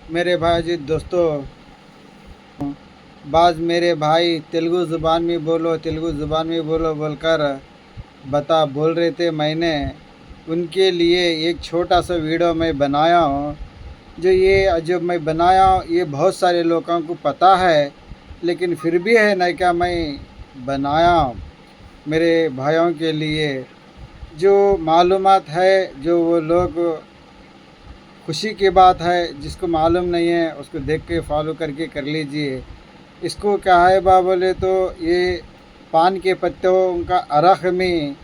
मेरे भाई जी दोस्तों, बाज मेरे भाई तेलुगु ज़ुबान में बोलो, तेलुगु ज़ुबान में बोलो बोलकर बोल रहे थे। मैंने उनके लिए एक छोटा सा वीडियो मैं बनाया हूँ। जो मैं बनाया हूँ ये बहुत सारे लोगों को पता है, लेकिन फिर भी है ना क्या मैं बनाया हूँ मेरे भाइयों के लिए। जो मालूमात है, जो वो लोग खुशी की बात है, जिसको मालूम नहीं है उसको देख के फॉलो करके कर लीजिए। इसको क्या है बा बोले तो ये पान के पत्तों का अरख में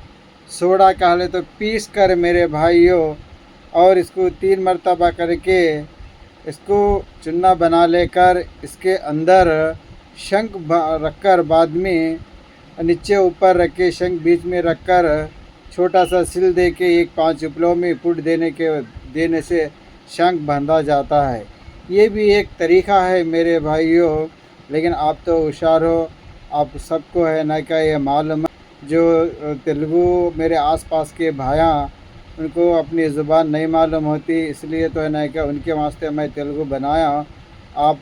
सोडा कह ले तो पीस कर मेरे भाइयों, और इसको 3 मरतबा करके इसको चुन्ना बना लेकर इसके अंदर शंख रखकर बाद में नीचे ऊपर रख के शंख बीच में रखकर छोटा सा सिल दे के एक 5 उपलों में पुट देने से शंख बांधा जाता है। ये भी एक तरीका है मेरे भाइयों, लेकिन आप तो होशियार हो, आप सबको है ना क्या ये मालूम है। जो तेलुगु मेरे आसपास के भाइयाँ उनको अपनी ज़ुबान नहीं मालूम होती, इसलिए तो है ना क्या उनके वास्ते मैं तेलुगु बनाया। आप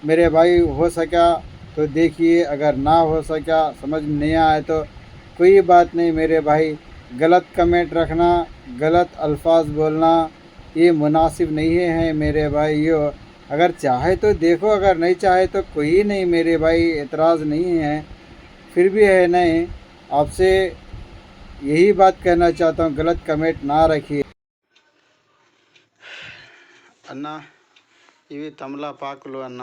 मेरे भाई हो सका तो देखिए, अगर ना हो सका समझ में नहीं आए तो कोई बात नहीं मेरे भाई। गलत कमेंट रखना, गलत अल्फाज बोलना ये मुनासिब नहीं है मेरे भाइयों। अगर चाहे तो देखो, अगर नहीं चाहे तो कोई नहीं मेरे भाई, एतराज़ नहीं है। फिर भी है नहीं, आपसे यही बात कहना चाहता हूँ, गलत कमेंट ना रखिए। అన్న ఇవి తమలపాకులు అన్న.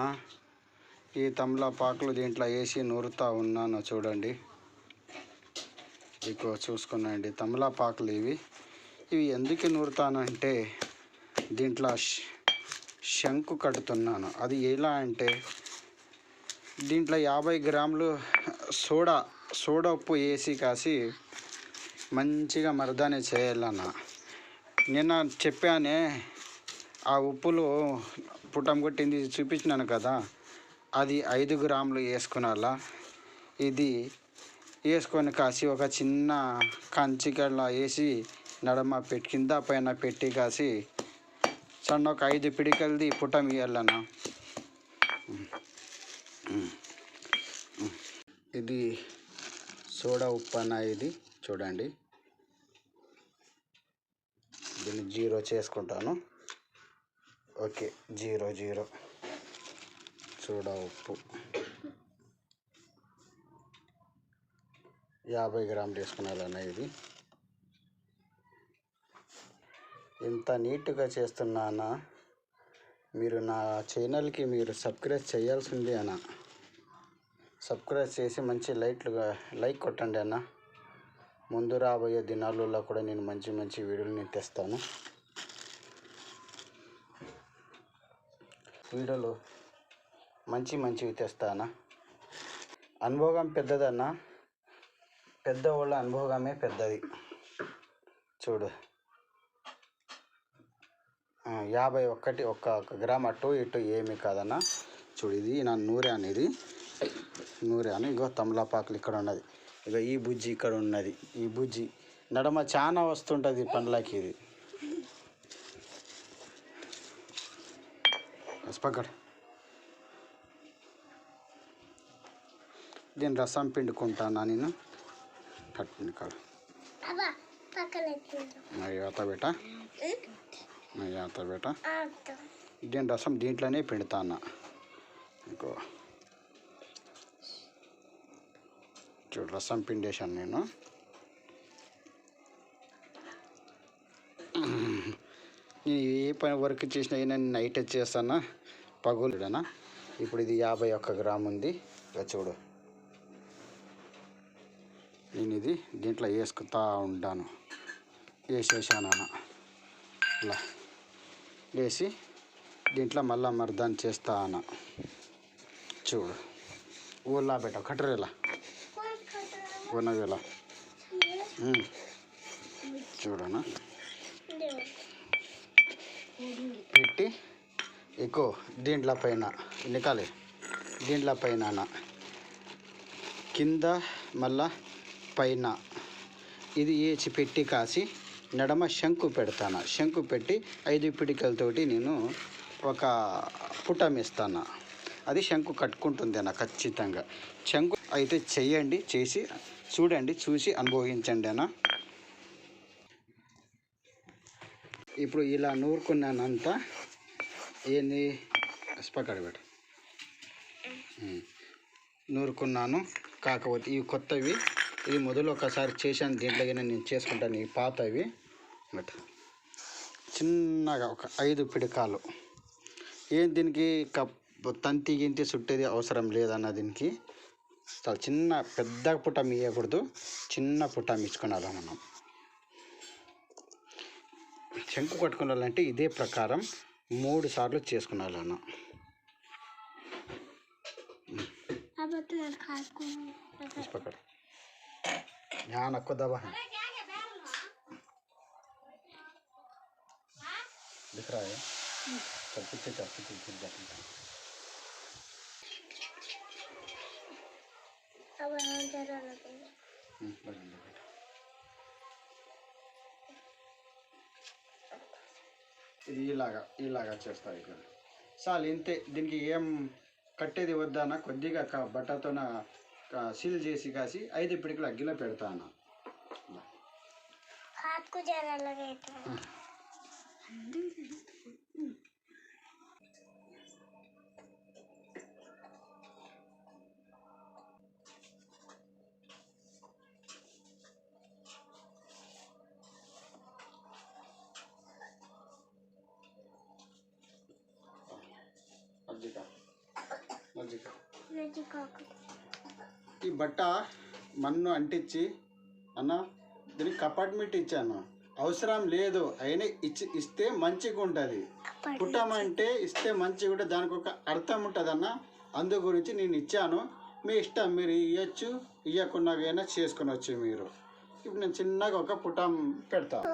ఈ తమలపాకులు దీంట్లో వేసి నూరుతూ ఉన్నాను చూడండి. ఇక చూసుకున్నాండి తమలపాకులు ఇవి ఎందుకు నూరుతానంటే దీంట్లో శంకు కడుతున్నాను. అది ఎలా అంటే దీంట్లో 50 గ్రాములు సోడా ఉప్పు వేసి కాసి మంచిగా మరదానే చేయాలన్న. నిన్న చెప్పానే ఆ ఉప్పులు పుటం కొట్టింది చూపించినాను కదా, అది 5 గ్రాములు వేసుకున్నాలా. ఇది వేసుకొని కాసి ఒక చిన్న కంచికల్లా వేసి నడమ కింద పైన పెట్టి కాసి సన్న ఒక 5 పిడికలది పుటం ఇవ్వాలన్న. ఇది సోడా ఉప్పు అన్న. ఇది చూడండి, దీన్ని 0 చేసుకుంటాను. ఓకే, 0 సోడా ఉప్పు 50 గ్రాములు వేసుకున్నారన్న. ఇది ఇంత నీట్గా చేస్తున్నానా, మీరు నా ఛానల్కి మీరు సబ్స్క్రైబ్ చేయాల్సిందే అన్న. సబ్స్క్రైబ్ చేసి మంచి లైక్ కొట్టండి అన్న. ముందు రాబోయే దినాలలో కూడా నేను మంచి వీడియోలు నేను తెస్తాను. వీడియోలు మంచివి తెస్తానా. అనుభవం పెద్దదన్న, పెద్దవాళ్ళ అనుభవమే పెద్దది. చూడు, 51 ఒక్క గ్రామ్ అటు ఇటు ఏమి కాదన్న. చూడు, ఇది నా నూరాను. ఇగో తమలపాకులు ఇక్కడ ఉన్నది, ఇక ఈ బుజ్జి ఇక్కడ ఉన్నది. ఈ బుజ్జి నడమ చాలా వస్తుంటుంది పండ్లకి. ఇది పక్కడ దీని రసం పిండుకుంటానా నేను. కట్టుకుని కాదు బేట దీని రసం దీంట్లోనే పిండుతాను. ఇంకో చూడు, రసం పిండేశాను నేను. ఏ పని వర్క్ చేసినా నేను నైట్ చేస్తాను, పగులుడనా. ఇప్పుడు ఇది 51 గ్రాము ఉంది. ఇక చూడు, నేను ఇది దీంట్లో వేసుకుతా ఉంటాను. వేసేసాను ఇలా వేసి దీంట్లో మళ్ళా మర్దాన్ని చేస్తాను. చూడు, ఊళ్ళా బేట కట్టరేలా ఉన్నవేలా చూడనా. పెట్టి ఎక్కువ దీంట్లో పైన నికాలి, దీంట్లో పైన కింద మళ్ళా పైన ఇది వేసి పెట్టి కాసి నడమ శంకు పెడతాను. శంకు పెట్టి 5 పిడికలతోటి నేను ఒక పుటం ఇస్తాను. అది శంకు కట్టుకుంటుంది అన్న ఖచ్చితంగా. శంకు అయితే చెయ్యండి, చేసి చూడండి, చూసి అనుభవించండి అన్న. ఇప్పుడు ఇలా నూరుకున్నానంతా ఏంది పక్కడబెట్ట నూరుకున్నాను. కాకపోతే ఇవి కొత్తవి, ఇది మొదలు ఒకసారి చేశాను, దీంట్లోనే నేను చేసుకుంటాను. ఇవి పాతవి బట్ చిన్నగా ఒక 5 పిడకాలు. ఏం దీనికి తంతి గింతి చుట్టేది అవసరం లేదన్న. దీనికి చాలా చిన్న, పెద్ద పుటం ఇవ్వకూడదు, చిన్న పుటం ఇచ్చుకోవాలి మనం. శంకు కట్టుకోవాలంటే ఇదే ప్రకారం 3 సార్లు చేసుకున్నాను. पकड़ यहाँ नको दबा है, दिख रहा है। चल पीछे चल, पीछे गिर जाती है। अब जरा लगेगा ఇది ఇలాగా చేస్తారు. ఇక్కడ చాలు, ఇంతే. దీనికి ఏం కట్టేది వద్దన్న. కొద్దిగా బట్టతోన సీల్ చేసి కాసి 5 పిడికలు అగ్గిలో పెడతాను. ఈ బట్ట మన్ను అంటించి అన్న దీనికి కపార్ట్మెంట్ ఇచ్చాను. అవసరం లేదు, అయినా ఇస్తే మంచిగా ఉంటుంది. పుట్టం అంటే ఇస్తే మంచిగా ఉంటుంది, దానికి ఒక అర్థం ఉంటుంది అన్న. అందు గురించి నేను ఇచ్చాను. మీ ఇష్టం, మీరు ఇవ్వచ్చు, ఇవ్వకున్నాగైనా చేసుకునవచ్చు మీరు. ఇప్పుడు నేను చిన్నగా ఒక పుటం పెడతాను.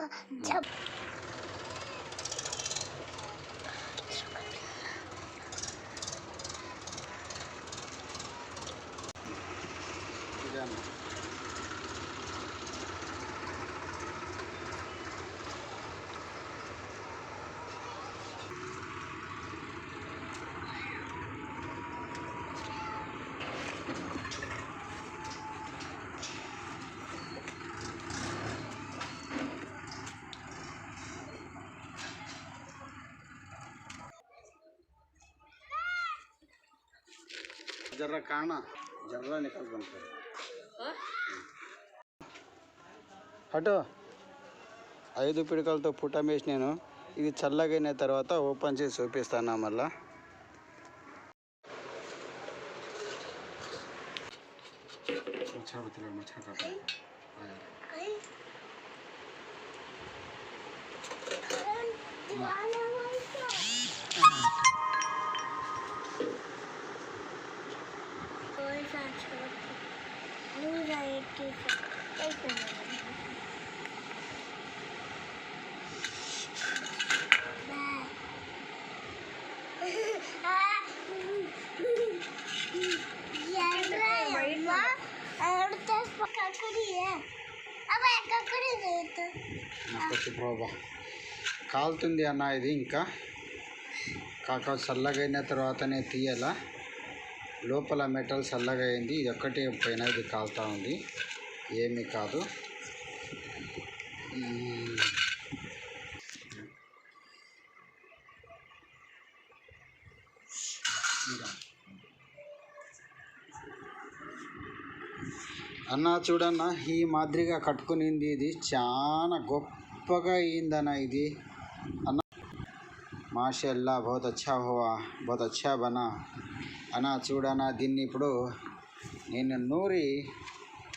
जर्रा काना जर्रा निकल बनता అటు 5 పిడకలతో పుటం వేసి నేను ఇది చల్లగైన తర్వాత ఓపెన్ చేసి చూపిస్తాను. మళ్ళా కాలుతుంది అన్న. ఇది ఇంకా చల్లగైన తర్వాతనే తీయాల. లోపల మెటల్ చల్లగా అయింది, ఇది ఒక్కటే పైన ఇది కాలుతూ ఉంది, ఏమీ కాదు. అన్న చూడన్న, ఈ మాదిరిగా కట్టుకునింది ఇది చాలా గొప్పగా అయిందన్న. ఇది అన్న మాషాల్లా, బహుత్ అచ్చా హువా, బహుత్ అచ్చా బనా అన్న. చూడన్నా, దీన్ని ఇప్పుడు నేను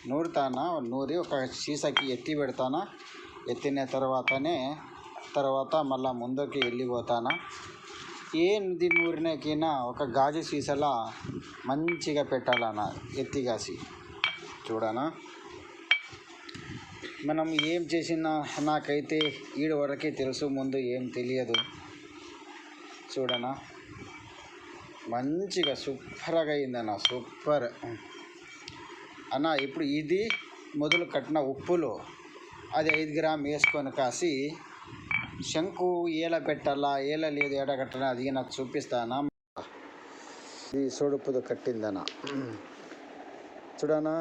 నూరుతానా, నూరి ఒక సీసాకి ఎత్తి పెడతానా. ఎత్తిన తర్వాత మళ్ళీ ముందుకి వెళ్ళిపోతానా. ఏంది నూరినాకైనా ఒక గాజు సీసాలా మంచిగా పెట్టాలన్న, ఎత్తిగాసి. చూడనా, మనం ఏం చేసినా నాకైతే ఈడ వరకే తెలుసు, ముందు ఏం తెలియదు. చూడనా, మంచిగా సూపర్గా అయిందన్న, సూపర్ అన్న. ఇప్పుడు ఇది మొదలు కట్టిన ఉప్పులో అది 5 గ్రాములు వేసుకొని కాసి శంకు ఏల పెట్టాలా ఏల లేదు ఏడ కట్టాలా అది నాకు చూపిస్తానా. ఇది సోడుపుతో కట్టిందనా చూడనా.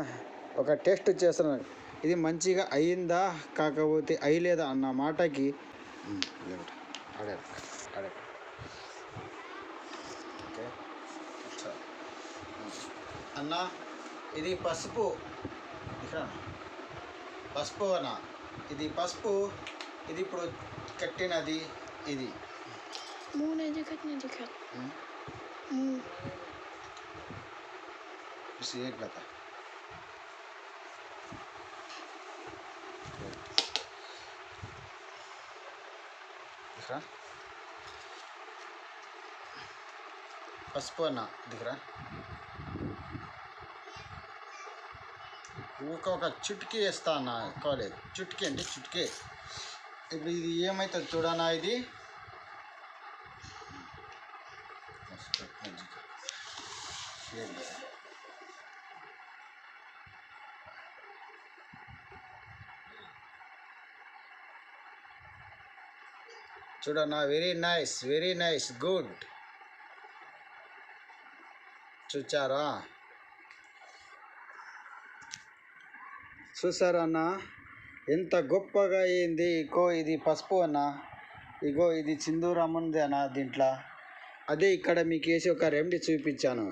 ఒక టెస్ట్ చేస్తున్నాను, ఇది మంచిగా అయిందా కాకపోతే అయ్యలేదా అన్న మాటకి ఆడే ఆడే ఓకే అన్న. ఇది పసుపు ఇక్కడ పసుపు అన్న, ఇది పసుపు. ఇది ఇప్పుడు కట్టినది ఇది मुंह नहीं दिखत नहीं दिखत मुंह एक बता दिख रहा పసుపు అన్న दिख रहा ఒక చుట్కీ వేస్తా అన్న కాలేదు చుట్కీ అంటే చుట్కే. ఇప్పుడు ఇది ఏమైతుంది చూడనా. ఇది చూడనా. Very nice good. చూచారా చూసారా అన్న ఎంత గొప్పగా అయింది. ఇగో ఇది పసుపు అన్న, ఇగో ఇది సింధూరమ్ముంది అన్న దీంట్లో. అదే ఇక్కడ మీకు వేసి ఒక రెమెడీ చూపించాను.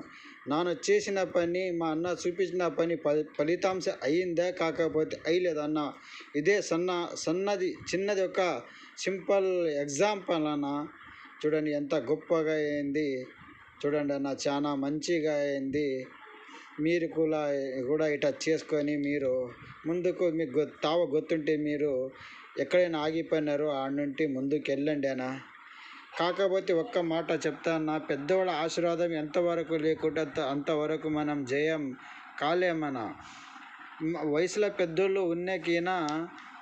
నాను చేసిన పని మా అన్న చూపించిన పని ఫలితాంశం అయ్యిందే కాకపోతే అయ్యలేదన్న. ఇదే సన్నది చిన్నది ఒక సింపుల్ ఎగ్జాంపుల్ అన్న. చూడండి ఎంత గొప్పగా అయింది చూడండి అన్న, చాలా మంచిగా అయింది. మీరు కూడా ఇట్లా చేసుకొని మీరు ముందుకు మీకు తావ గుర్తుంటే మీరు ఎక్కడైనా ఆగిపోయినారో ఆడ నుండి ముందుకు వెళ్ళండి అన్న. కాకపోతే ఒక్క మాట చెప్తాను, పెద్దవాళ్ళ ఆశీర్వాదం ఎంతవరకు లేకుంటే అంతవరకు మనం జయం కాలేమన. వయసులో పెద్దోళ్ళు ఉన్నకైనా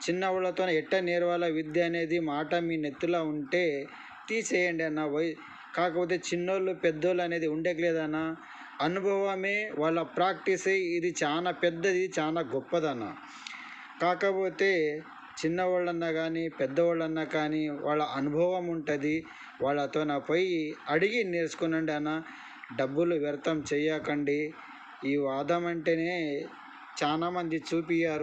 చిన్నవాళ్ళతో ఎట్ట నేర్వాల విద్య అనేది మాట మీ నెత్తిలో ఉంటే తీసేయండి అన్న. కాకపోతే చిన్నోళ్ళు పెద్దోళ్ళు అనేది ఉండట్లేదన్న. అనుభవమే వాళ్ళ ప్రాక్టీసే ఇది చాలా పెద్దది, చాలా గొప్పదన్న. కాకపోతే చిన్నవాళ్ళన్నా కానీ పెద్దవాళ్ళన్నా కానీ వాళ్ళ అనుభవం ఉంటుంది, వాళ్ళతో పోయి అడిగి నేర్చుకునండి అన్న. డబ్బులు వ్యర్థం చేయకండి. ఈ వాదం అంటేనే చాలామంది చూపియారు.